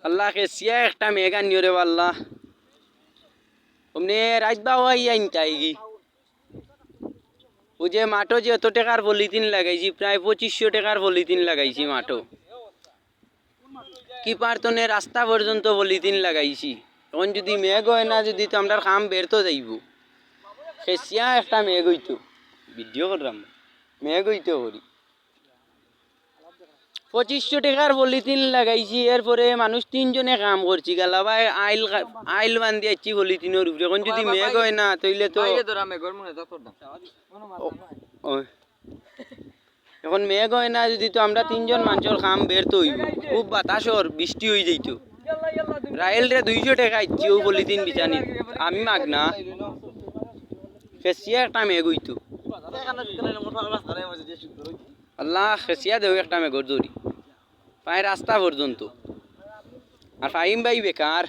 আল্লাহ কেসিয়া একটা মেঘা নিয়রে আল্লাহ অমনে রাত বাওয়াই আইনতাই গি ও যে মাঠো যে এত টাকার পলিথিন লাগাইছি প্রায় 2500 টাকার পলিথিন লাগাইছি মাঠো কি পারতনে রাস্তা পর্যন্ত পলিথিন লাগাইছি তখন যদি মেঘ হয় না যদি তো আমরা কাম বেরতো যাইব কেসিয়া একটা মেঘ হইতো ভিডিও করলাম মেঘ হইতো করি 2500 টাকার পলিথিন লাগাইছি এরপরে মানুষ 3 জনে কাম করছি গেলা ভাই আইল বান্ধি আছি পলিথিনের উপরে এখন যদি মেঘ হয় না তাইলে তো এখন মেঘ হয় না যদি তো আমরা 3 জন মানুষের কাম বের তো হইব খুব বাতাসর বৃষ্টি হয়ে যাইতো রাইল রে 200 টাকা ইচ্ছি ও পলিথিন বিছানি আমি মাগ না ফেসিয়া একটা মেঘ হইতো আল্লাহ খেসিয়া দেও একটা মেঘর দৌড়ি পায় রাস্তা পর্যন্ত আর ফাহিম ভাই বেকার